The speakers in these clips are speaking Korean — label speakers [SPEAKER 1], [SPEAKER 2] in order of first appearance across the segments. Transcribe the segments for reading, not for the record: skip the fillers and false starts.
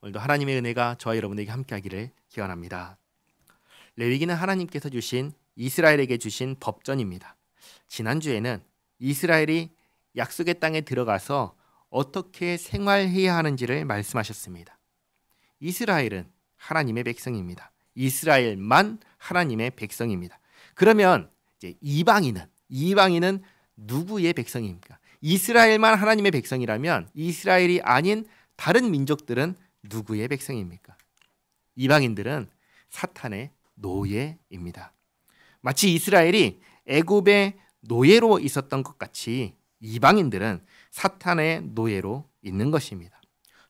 [SPEAKER 1] 오늘도 하나님의 은혜가 저와 여러분에게 함께하기를 기원합니다. 레위기는 하나님께서 주신 이스라엘에게 주신 법전입니다. 지난주에는 이스라엘이 약속의 땅에 들어가서 어떻게 생활해야 하는지를 말씀하셨습니다. 이스라엘은 하나님의 백성입니다. 이스라엘만 하나님의 백성입니다. 그러면 이제 이방인은 누구의 백성입니까? 이스라엘만 하나님의 백성이라면 이스라엘이 아닌 다른 민족들은 누구의 백성입니까? 이방인들은 사탄의 노예입니다. 마치 이스라엘이 애굽의 노예로 있었던 것 같이 이방인들은 사탄의 노예로 있는 것입니다.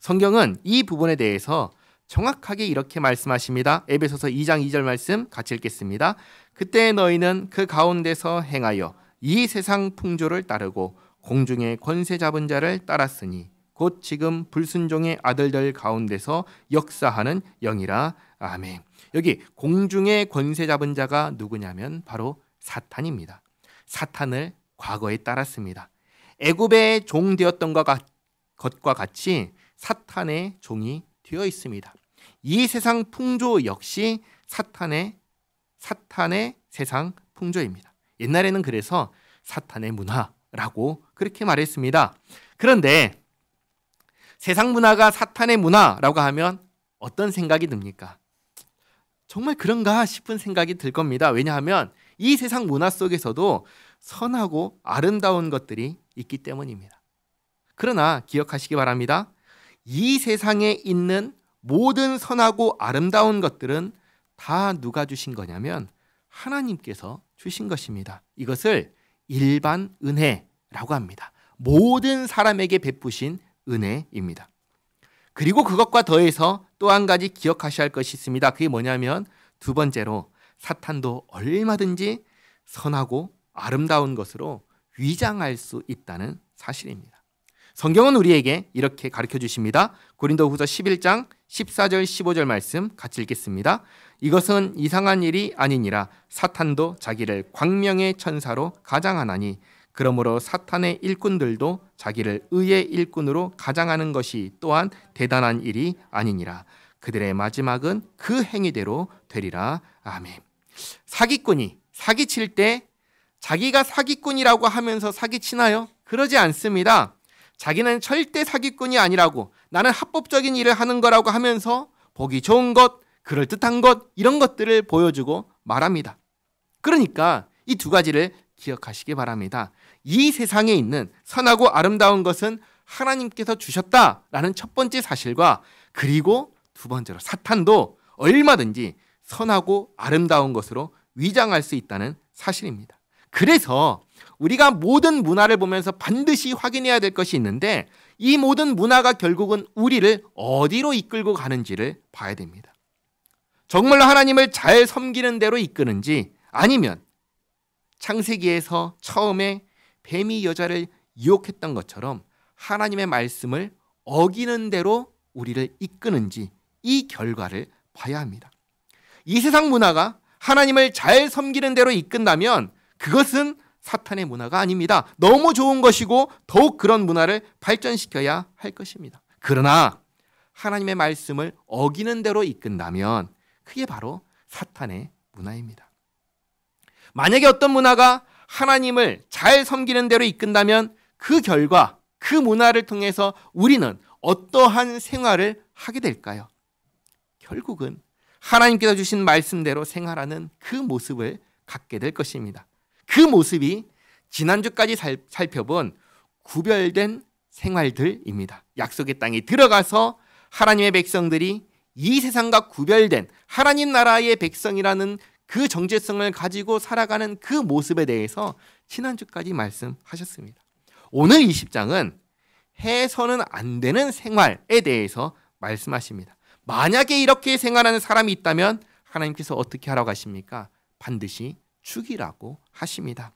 [SPEAKER 1] 성경은 이 부분에 대해서 정확하게 이렇게 말씀하십니다. 에베소서 2장 2절 말씀 같이 읽겠습니다. 그때 너희는 그 가운데서 행하여 이 세상 풍조를 따르고 공중의 권세 잡은 자를 따랐으니 곧 지금 불순종의 아들들 가운데서 역사하는 영이라. 아멘. 여기 공중의 권세 잡은 자가 누구냐면 바로 사탄입니다. 사탄을 과거에 따랐습니다. 애굽의 종 되었던 것과 같이 사탄의 종이 되어 있습니다. 이 세상 풍조 역시 사탄의 세상 풍조입니다. 옛날에는 그래서 사탄의 문화라고 그렇게 말했습니다. 그런데 세상 문화가 사탄의 문화라고 하면 어떤 생각이 듭니까? 정말 그런가 싶은 생각이 들 겁니다. 왜냐하면 이 세상 문화 속에서도 선하고 아름다운 것들이 있기 때문입니다. 그러나 기억하시기 바랍니다. 이 세상에 있는 모든 선하고 아름다운 것들은 다 누가 주신 거냐면 하나님께서 주신 것입니다. 이것을 일반 은혜라고 합니다. 모든 사람에게 베푸신 은혜입니다. 그리고 그것과 더해서 또 한 가지 기억하셔야 할 것이 있습니다. 그게 뭐냐면 두 번째로 사탄도 얼마든지 선하고 아름다운 것으로 위장할 수 있다는 사실입니다. 성경은 우리에게 이렇게 가르쳐 주십니다. 고린도후서 11장 14절 15절 말씀 같이 읽겠습니다. 이것은 이상한 일이 아니니라 사탄도 자기를 광명의 천사로 가장하나니 그러므로 사탄의 일꾼들도 자기를 의의 일꾼으로 가장하는 것이 또한 대단한 일이 아니니라. 그들의 마지막은 그 행위대로 되리라. 아멘. 사기꾼이 사기칠 때 자기가 사기꾼이라고 하면서 사기치나요? 그러지 않습니다. 자기는 절대 사기꾼이 아니라고, 나는 합법적인 일을 하는 거라고 하면서 보기 좋은 것, 그럴듯한 것, 이런 것들을 보여주고 말합니다. 그러니까 이 두 가지를 기억하시기 바랍니다. 이 세상에 있는 선하고 아름다운 것은 하나님께서 주셨다라는 첫 번째 사실과, 그리고 두 번째로 사탄도 얼마든지 선하고 아름다운 것으로 위장할 수 있다는 사실입니다. 그래서 우리가 모든 문화를 보면서 반드시 확인해야 될 것이 있는데, 이 모든 문화가 결국은 우리를 어디로 이끌고 가는지를 봐야 됩니다. 정말로 하나님을 잘 섬기는 대로 이끄는지, 아니면 창세기에서 처음에 뱀이 여자를 유혹했던 것처럼 하나님의 말씀을 어기는 대로 우리를 이끄는지, 이 결과를 봐야 합니다. 이 세상 문화가 하나님을 잘 섬기는 대로 이끈다면 그것은 사탄의 문화가 아닙니다. 너무 좋은 것이고 더욱 그런 문화를 발전시켜야 할 것입니다. 그러나 하나님의 말씀을 어기는 대로 이끈다면 그게 바로 사탄의 문화입니다. 만약에 어떤 문화가 하나님을 잘 섬기는 대로 이끈다면 그 결과, 그 문화를 통해서 우리는 어떠한 생활을 하게 될까요? 결국은 하나님께서 주신 말씀대로 생활하는 그 모습을 갖게 될 것입니다. 그 모습이 지난주까지 살펴본 구별된 생활들입니다. 약속의 땅에 들어가서 하나님의 백성들이 이 세상과 구별된 하나님 나라의 백성이라는 그 정체성을 가지고 살아가는 그 모습에 대해서 지난주까지 말씀하셨습니다. 오늘 20장은 해서는 안 되는 생활에 대해서 말씀하십니다. 만약에 이렇게 생활하는 사람이 있다면 하나님께서 어떻게 하라고 하십니까? 반드시 죽이라고 하십니다.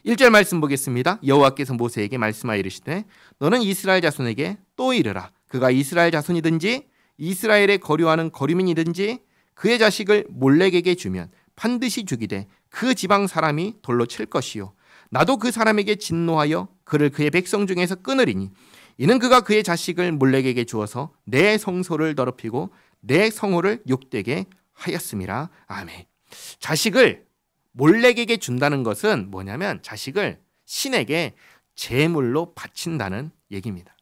[SPEAKER 1] 1절 말씀 보겠습니다. 여호와께서 모세에게 말씀하여 이르시되 너는 이스라엘 자손에게 또 이르라. 그가 이스라엘 자손이든지 이스라엘에 거류하는 거류민이든지 그의 자식을 몰렉에게 주면 반드시 죽이되 그 지방 사람이 돌로 칠 것이요 나도 그 사람에게 진노하여 그를 그의 백성 중에서 끊으리니 이는 그가 그의 자식을 몰렉에게 주어서 내 성소를 더럽히고 내 성호를 욕되게 하였음이라. 아멘. 자식을 몰렉에게 준다는 것은 뭐냐면 자식을 신에게 제물로 바친다는 얘기입니다.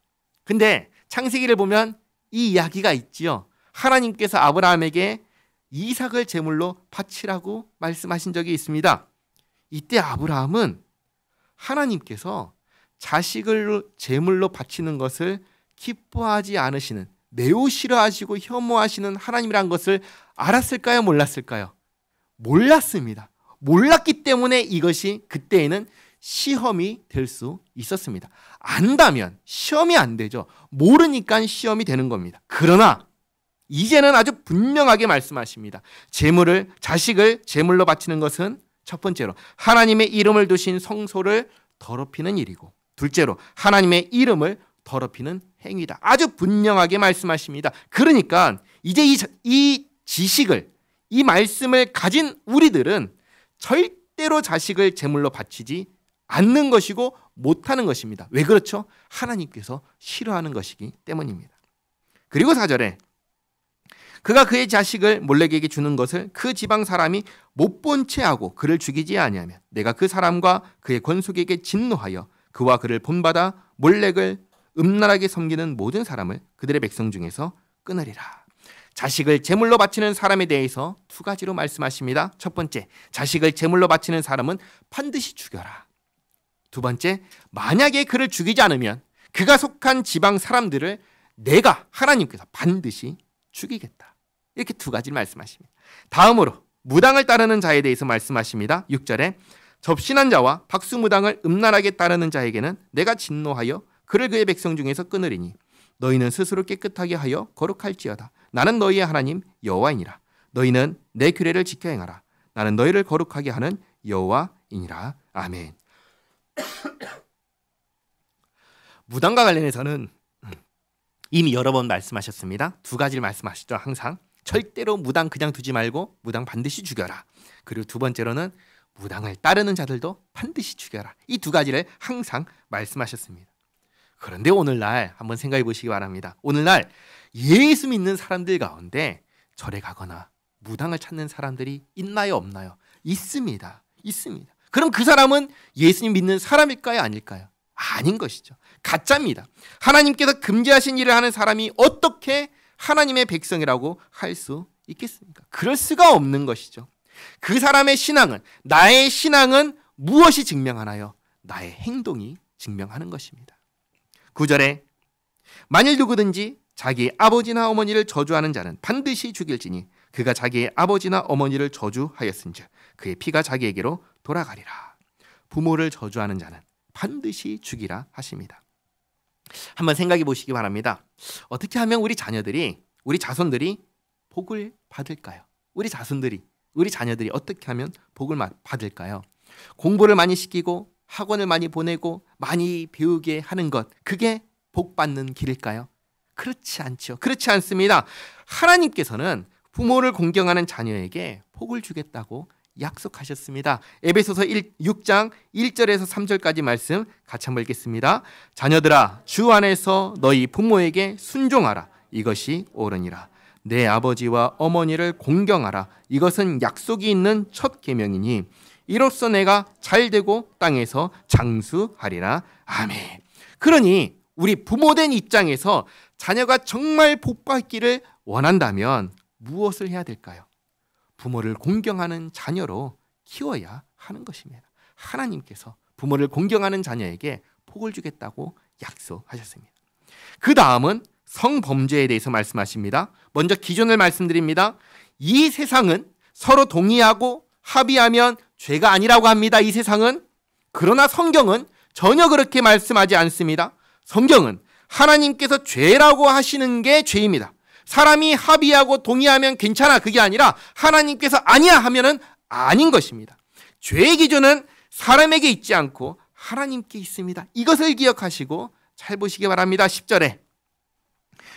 [SPEAKER 1] 근데 창세기를 보면 이 이야기가 있지요. 하나님께서 아브라함에게 이삭을 제물로 바치라고 말씀하신 적이 있습니다. 이때 아브라함은 하나님께서 자식을 제물로 바치는 것을 기뻐하지 않으시는, 매우 싫어하시고 혐오하시는 하나님이란 것을 알았을까요? 몰랐을까요? 몰랐습니다. 몰랐기 때문에 이것이 그때에는 시험이 될 수 있었습니다. 안다면 시험이 안 되죠. 모르니까 시험이 되는 겁니다. 그러나 이제는 아주 분명하게 말씀하십니다. 자식을 제물로 바치는 것은 첫 번째로 하나님의 이름을 두신 성소를 더럽히는 일이고, 둘째로 하나님의 이름을 더럽히는 행위다. 아주 분명하게 말씀하십니다. 그러니까 이제 이 지식을, 이 말씀을 가진 우리들은 절대로 자식을 제물로 바치지 않는 것이고 못하는 것입니다. 왜 그렇죠? 하나님께서 싫어하는 것이기 때문입니다. 그리고 4절에 그가 그의 자식을 몰렉에게 주는 것을 그 지방 사람이 못 본 채 하고 그를 죽이지 아니하면 내가 그 사람과 그의 권속에게 진노하여 그와 그를 본받아 몰렉을 음란하게 섬기는 모든 사람을 그들의 백성 중에서 끊으리라. 자식을 제물로 바치는 사람에 대해서 두 가지로 말씀하십니다. 첫 번째, 자식을 제물로 바치는 사람은 반드시 죽여라. 두 번째, 만약에 그를 죽이지 않으면 그가 속한 지방 사람들을 내가 하나님께서 반드시 죽이겠다. 이렇게 두 가지를 말씀하십니다. 다음으로 무당을 따르는 자에 대해서 말씀하십니다. 6절에 접신한 자와 박수무당을 음란하게 따르는 자에게는 내가 진노하여 그를 그의 백성 중에서 끊으리니 너희는 스스로 깨끗하게 하여 거룩할지어다. 나는 너희의 하나님 여호와이니라. 너희는 내 규례를 지켜 행하라. 나는 너희를 거룩하게 하는 여호와이니라. 아멘. 무당과 관련해서는 이미 여러 번 말씀하셨습니다. 두 가지를 말씀하시죠. 항상 절대로 무당 그냥 두지 말고 무당 반드시 죽여라. 그리고 두 번째로는 무당을 따르는 자들도 반드시 죽여라. 이 두 가지를 항상 말씀하셨습니다. 그런데 오늘날 한번 생각해 보시기 바랍니다. 오늘날 예수 믿는 사람들 가운데 절에 가거나 무당을 찾는 사람들이 있나요? 없나요? 있습니다. 있습니다. 그럼 그 사람은 예수님 믿는 사람일까요? 아닐까요? 아닌 것이죠. 가짜입니다. 하나님께서 금지하신 일을 하는 사람이 어떻게 하나님의 백성이라고 할 수 있겠습니까? 그럴 수가 없는 것이죠. 그 사람의 신앙은, 나의 신앙은 무엇이 증명하나요? 나의 행동이 증명하는 것입니다. 9절에 만일 누구든지 자기 아버지나 어머니를 저주하는 자는 반드시 죽일지니 그가 자기의 아버지나 어머니를 저주하였은즉 그의 피가 자기에게로 돌아가리라. 부모를 저주하는 자는 반드시 죽이라 하십니다. 한번 생각해 보시기 바랍니다. 어떻게 하면 우리 자손들이 복을 받을까요? 우리 자녀들이 어떻게 하면 복을 받을까요? 공부를 많이 시키고 학원을 많이 보내고 많이 배우게 하는 것, 그게 복 받는 길일까요? 그렇지 않죠. 그렇지 않습니다. 하나님께서는 부모를 공경하는 자녀에게 복을 주겠다고 약속하셨습니다. 에베소서 6장 1절에서 3절까지 말씀 같이 한번 읽겠습니다. 자녀들아, 주 안에서 너희 부모에게 순종하라. 이것이 옳으니라. 내 아버지와 어머니를 공경하라. 이것은 약속이 있는 첫 계명이니 이로써 내가 잘되고 땅에서 장수하리라. 아멘. 그러니 우리 부모된 입장에서 자녀가 정말 복받기를 원한다면 무엇을 해야 될까요? 부모를 공경하는 자녀로 키워야 하는 것입니다. 하나님께서 부모를 공경하는 자녀에게 복을 주겠다고 약속하셨습니다. 그 다음은 성범죄에 대해서 말씀하십니다. 먼저 기준을 말씀드립니다. 이 세상은 서로 동의하고 합의하면 죄가 아니라고 합니다. 이 세상은. 그러나 성경은 전혀 그렇게 말씀하지 않습니다. 성경은 하나님께서 죄라고 하시는 게 죄입니다. 사람이 합의하고 동의하면 괜찮아, 그게 아니라 하나님께서 아니야 하면은 아닌 것입니다. 죄의 기준은 사람에게 있지 않고 하나님께 있습니다. 이것을 기억하시고 잘 보시기 바랍니다. 10절에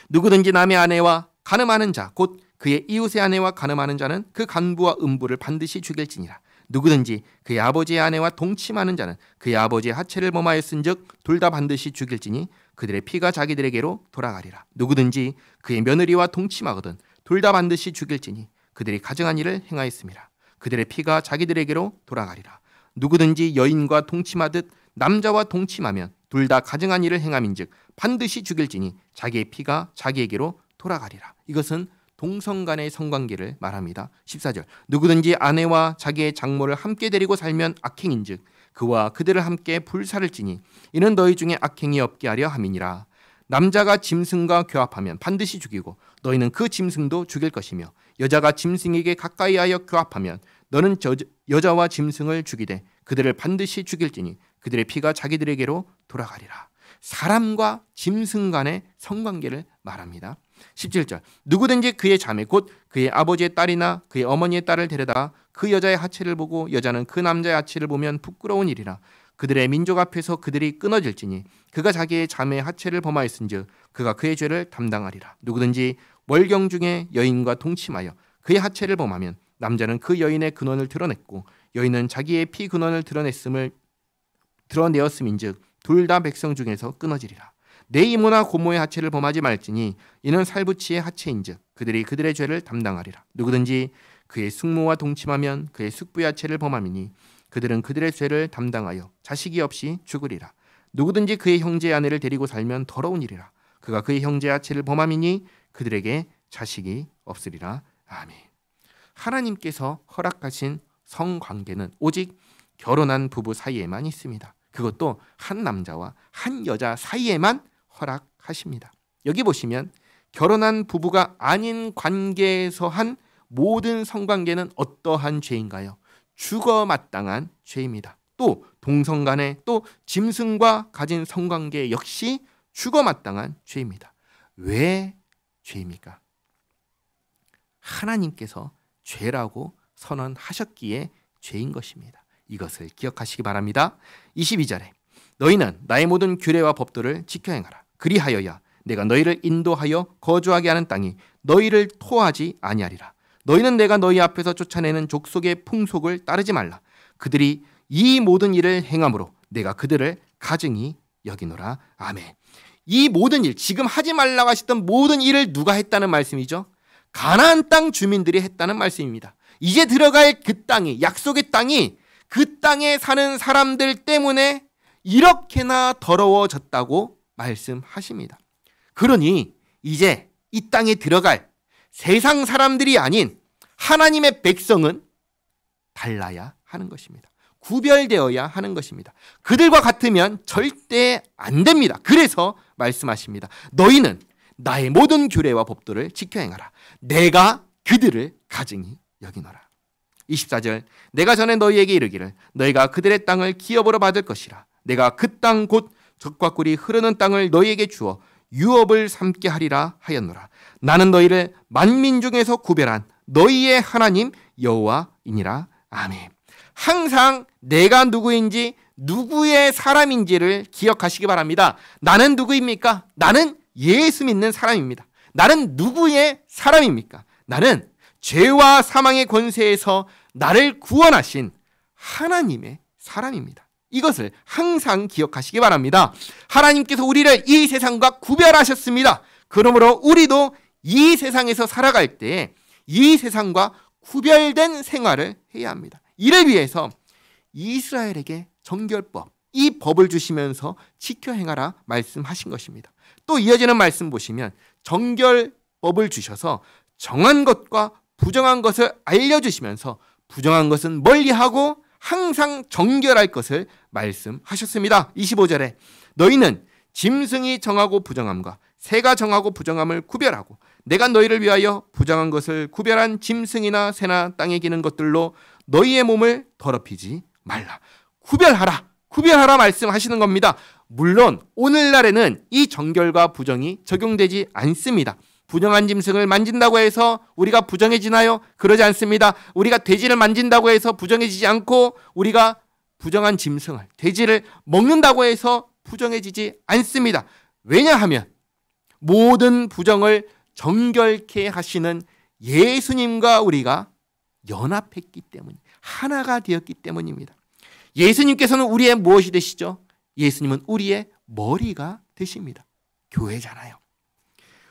[SPEAKER 1] 누구든지 남의 아내와 간음하는 자, 곧 그의 이웃의 아내와 간음하는 자는 그 간부와 음부를 반드시 죽일지니라. 누구든지 그의 아버지의 아내와 동침하는 자는 그의 아버지의 하체를 범하였은즉 둘 다 반드시 죽일지니 그들의 피가 자기들에게로 돌아가리라. 누구든지 그의 며느리와 동침하거든 둘 다 반드시 죽일지니 그들이 가증한 일을 행하였음이라. 그들의 피가 자기들에게로 돌아가리라. 누구든지 여인과 동침하듯 남자와 동침하면 둘 다 가증한 일을 행함인즉 반드시 죽일지니 자기의 피가 자기에게로 돌아가리라. 이것은 동성 간의 성관계를 말합니다. 14절 누구든지 아내와 자기의 장모를 함께 데리고 살면 악행인즉 그와 그들을 함께 불살을지니 이는 너희 중에 악행이 없게 하려 함이니라. 남자가 짐승과 교합하면 반드시 죽이고 너희는 그 짐승도 죽일 것이며 여자가 짐승에게 가까이하여 교합하면 너는 여자와 짐승을 죽이되 그들을 반드시 죽일지니 그들의 피가 자기들에게로 돌아가리라. 사람과 짐승 간의 성관계를 말합니다. 17절 누구든지 그의 자매 곧 그의 아버지의 딸이나 그의 어머니의 딸을 데려다 그 여자의 하체를 보고 여자는 그 남자의 하체를 보면 부끄러운 일이라. 그들의 민족 앞에서 그들이 끊어질지니 그가 자기의 자매의 하체를 범하였은즉 그가 그의 죄를 담당하리라. 누구든지 월경 중에 여인과 동침하여 그의 하체를 범하면 남자는 그 여인의 근원을 드러냈고 여인은 자기의 피 근원을 드러내었음인즉 둘 다 백성 중에서 끊어지리라. 내 이모나 고모의 하체를 범하지 말지니 이는 살부치의 하체인즉 그들이 그들의 죄를 담당하리라. 누구든지 그의 숙모와 동침하면 그의 숙부의 하체를 범함이니 그들은 그들의 죄를 담당하여 자식이 없이 죽으리라. 누구든지 그의 형제의 아내를 데리고 살면 더러운 일이라. 그가 그의 형제의 하체를 범함이니 그들에게 자식이 없으리라. 아멘. 하나님께서 허락하신 성관계는 오직 결혼한 부부 사이에만 있습니다. 그것도 한 남자와 한 여자 사이에만 허락하십니다. 여기 보시면 결혼한 부부가 아닌 관계에서 한 모든 성관계는 어떠한 죄인가요? 죽어 마땅한 죄입니다. 또 동성 간에 또 짐승과 가진 성관계 역시 죽어 마땅한 죄입니다. 왜 죄입니까? 하나님께서 죄라고 선언하셨기에 죄인 것입니다. 이것을 기억하시기 바랍니다. 22절에 너희는 나의 모든 규례와 법도를 지켜 행하라. 그리하여야 내가 너희를 인도하여 거주하게 하는 땅이 너희를 토하지 아니하리라. 너희는 내가 너희 앞에서 쫓아내는 족속의 풍속을 따르지 말라. 그들이 이 모든 일을 행함으로 내가 그들을 가증히 여기노라. 아멘. 이 모든 일, 지금 하지 말라고 하셨던 모든 일을 누가 했다는 말씀이죠? 가나안 땅 주민들이 했다는 말씀입니다. 이제 들어갈 그 땅이, 약속의 땅이 그 땅에 사는 사람들 때문에 이렇게나 더러워졌다고 말씀하십니다. 그러니 이제 이 땅에 들어갈 세상 사람들이 아닌 하나님의 백성은 달라야 하는 것입니다. 구별되어야 하는 것입니다. 그들과 같으면 절대 안 됩니다. 그래서 말씀하십니다. 너희는 나의 모든 규례와 법도를 지켜 행하라. 내가 그들을 가증히 여기노라. 24절 내가 전에 너희에게 이르기를 너희가 그들의 땅을 기업으로 받을 것이라. 내가 그 땅 곧 젖과 꿀이 흐르는 땅을 너희에게 주어 유업을 삼게 하리라 하였노라. 나는 너희를 만민 중에서 구별한 너희의 하나님 여호와이니라. 아멘. 항상 내가 누구인지 누구의 사람인지를 기억하시기 바랍니다. 나는 누구입니까? 나는 예수 믿는 사람입니다. 나는 누구의 사람입니까? 나는 죄와 사망의 권세에서 나를 구원하신 하나님의 사람입니다. 이것을 항상 기억하시기 바랍니다. 하나님께서 우리를 이 세상과 구별하셨습니다. 그러므로 우리도 이 세상에서 살아갈 때 이 세상과 구별된 생활을 해야 합니다. 이를 위해서 이스라엘에게 정결법, 이 법을 주시면서 지켜 행하라 말씀하신 것입니다. 또 이어지는 말씀 보시면 정결법을 주셔서 정한 것과 부정한 것을 알려주시면서 부정한 것은 멀리하고 항상 정결할 것을 말씀하셨습니다. 25절에 너희는 짐승이 정하고 부정함과 새가 정하고 부정함을 구별하고 내가 너희를 위하여 부정한 것을 구별한 짐승이나 새나 땅에 기는 것들로 너희의 몸을 더럽히지 말라. 구별하라 말씀하시는 겁니다. 물론 오늘날에는 이 정결과 부정이 적용되지 않습니다. 부정한 짐승을 만진다고 해서 우리가 부정해지나요? 그러지 않습니다. 우리가 돼지를 만진다고 해서 부정해지지 않고 우리가 부정한 짐승을, 돼지를 먹는다고 해서 부정해지지 않습니다. 왜냐하면 모든 부정을 정결케 하시는 예수님과 우리가 연합했기 때문, 하나가 되었기 때문입니다. 예수님께서는 우리의 무엇이 되시죠? 예수님은 우리의 머리가 되십니다. 교회잖아요.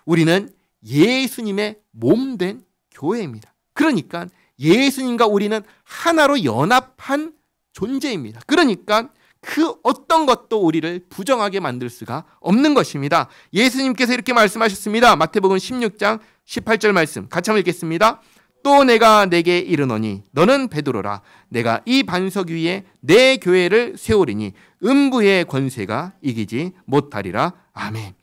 [SPEAKER 1] 우리는 예수님의 몸된 교회입니다. 그러니까 예수님과 우리는 하나로 연합한 존재입니다. 그러니까 그 어떤 것도 우리를 부정하게 만들 수가 없는 것입니다. 예수님께서 이렇게 말씀하셨습니다. 마태복음 16장 18절 말씀 같이 한번 읽겠습니다. 또 내가 내게 이르노니 너는 베드로라. 내가 이 반석 위에 내 교회를 세우리니 음부의 권세가 이기지 못하리라. 아멘.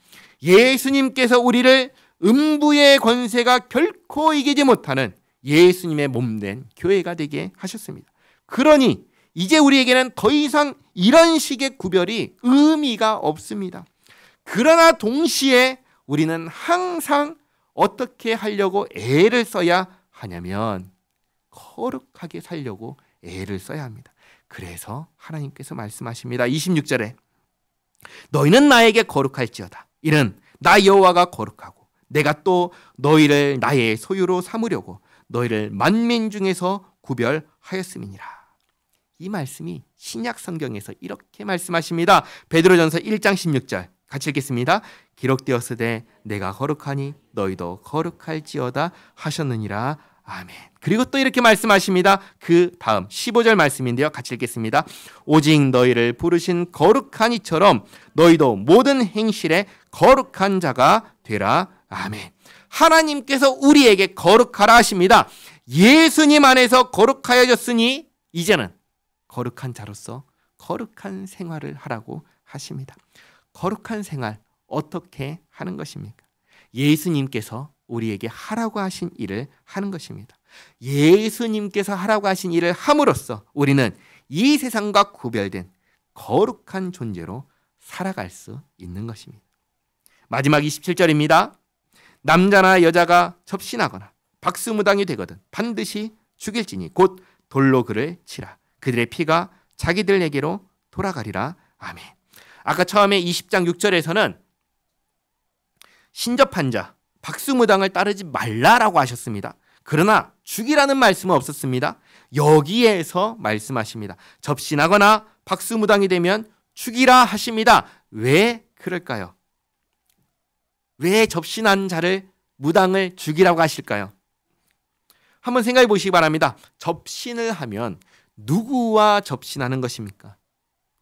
[SPEAKER 1] 예수님께서 우리를 음부의 권세가 결코 이기지 못하는 예수님의 몸된 교회가 되게 하셨습니다. 그러니 이제 우리에게는 더 이상 이런 식의 구별이 의미가 없습니다. 그러나 동시에 우리는 항상 어떻게 하려고 애를 써야 하냐면 거룩하게 살려고 애를 써야 합니다. 그래서 하나님께서 말씀하십니다. 26절에 너희는 나에게 거룩할지어다. 이는 나 여호와가 거룩하고 내가 또 너희를 나의 소유로 삼으려고 너희를 만민 중에서 구별하였음이니라. 이 말씀이 신약 성경에서 이렇게 말씀하십니다. 베드로전서 1장 16절 같이 읽겠습니다. 기록되었으되 내가 거룩하니 너희도 거룩할지어다 하셨느니라. 아멘. 그리고 또 이렇게 말씀하십니다. 그 다음 15절 말씀인데요. 같이 읽겠습니다. 오직 너희를 부르신 거룩한 이처럼 너희도 모든 행실에 거룩한 자가 되라. 아멘. 하나님께서 우리에게 거룩하라 하십니다. 예수님 안에서 거룩하여졌으니 이제는 거룩한 자로서 거룩한 생활을 하라고 하십니다. 거룩한 생활 어떻게 하는 것입니까? 예수님께서 우리에게 하라고 하신 일을 하는 것입니다. 예수님께서 하라고 하신 일을 함으로써 우리는 이 세상과 구별된 거룩한 존재로 살아갈 수 있는 것입니다. 마지막 27절입니다. 남자나 여자가 접신하거나 박수무당이 되거든 반드시 죽일지니 곧 돌로 그를 치라. 그들의 피가 자기들에게로 돌아가리라. 아멘. 아까 처음에 20장 6절에서는 신접한 자, 박수무당을 따르지 말라라고 하셨습니다. 그러나 죽이라는 말씀은 없었습니다. 여기에서 말씀하십니다. 접신하거나 박수무당이 되면 죽이라 하십니다. 왜 그럴까요? 왜 접신한 자를 무당을 죽이라고 하실까요? 한번 생각해 보시기 바랍니다. 접신을 하면 누구와 접신하는 것입니까?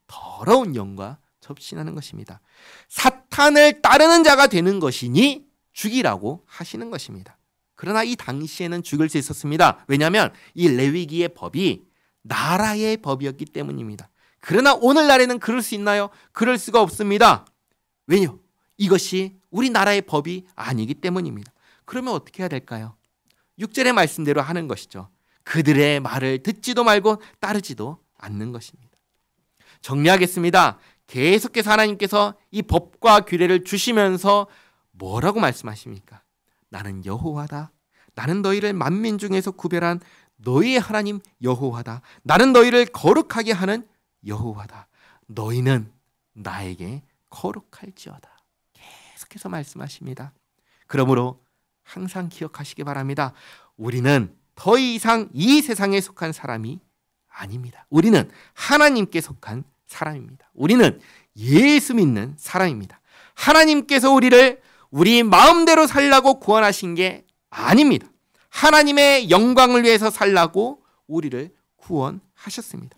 [SPEAKER 1] 더러운 영과 접신하는 것입니다. 사탄을 따르는 자가 되는 것이니 죽이라고 하시는 것입니다. 그러나 이 당시에는 죽일 수 있었습니다. 왜냐하면 이 레위기의 법이 나라의 법이었기 때문입니다. 그러나 오늘날에는 그럴 수 있나요? 그럴 수가 없습니다. 왜요? 이것이 우리나라의 법이 아니기 때문입니다. 그러면 어떻게 해야 될까요? 6절의 말씀대로 하는 것이죠. 그들의 말을 듣지도 말고 따르지도 않는 것입니다. 정리하겠습니다. 계속해서 하나님께서 이 법과 규례를 주시면서 뭐라고 말씀하십니까? 나는 여호와다. 나는 너희를 만민 중에서 구별한 너희의 하나님 여호와다. 나는 너희를 거룩하게 하는 여호와다. 너희는 나에게 거룩할지어다. 계속해서 말씀하십니다. 그러므로 항상 기억하시기 바랍니다. 우리는 더 이상 이 세상에 속한 사람이 아닙니다. 우리는 하나님께 속한 사람입니다. 우리는 예수 믿는 사람입니다. 하나님께서 우리를 우리 마음대로 살라고 구원하신 게 아닙니다. 하나님의 영광을 위해서 살라고 우리를 구원하셨습니다.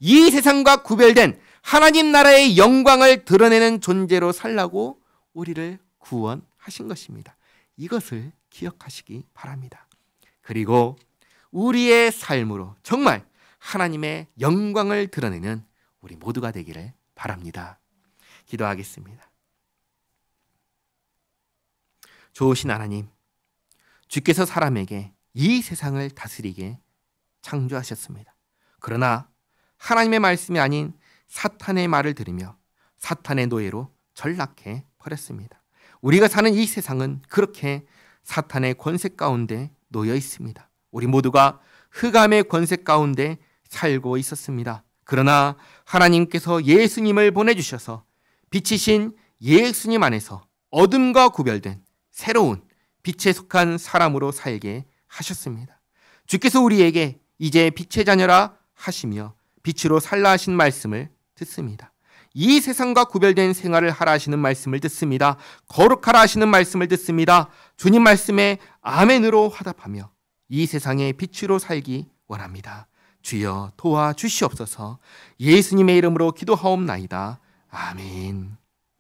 [SPEAKER 1] 이 세상과 구별된 하나님 나라의 영광을 드러내는 존재로 살라고 우리를 구원하신 것입니다. 이것을 기억하시기 바랍니다. 그리고 우리의 삶으로 정말 하나님의 영광을 드러내는 우리 모두가 되기를 바랍니다. 기도하겠습니다. 좋으신 하나님, 주께서 사람에게 이 세상을 다스리게 창조하셨습니다. 그러나 하나님의 말씀이 아닌 사탄의 말을 들으며 사탄의 노예로 전락해 버렸습니다. 우리가 사는 이 세상은 그렇게 사탄의 권세 가운데 놓여 있습니다. 우리 모두가 흑암의 권세 가운데 살고 있었습니다. 그러나 하나님께서 예수님을 보내주셔서 빛이신 예수님 안에서 어둠과 구별된 새로운 빛에 속한 사람으로 살게 하셨습니다. 주께서 우리에게 이제 빛의 자녀라 하시며 빛으로 살라 하신 말씀을 듣습니다. 이 세상과 구별된 생활을 하라 하시는 말씀을 듣습니다. 거룩하라 하시는 말씀을 듣습니다. 주님 말씀에 아멘으로 화답하며 이 세상의 빛으로 살기 원합니다. 주여 도와주시옵소서. 예수님의 이름으로 기도하옵나이다. 아멘.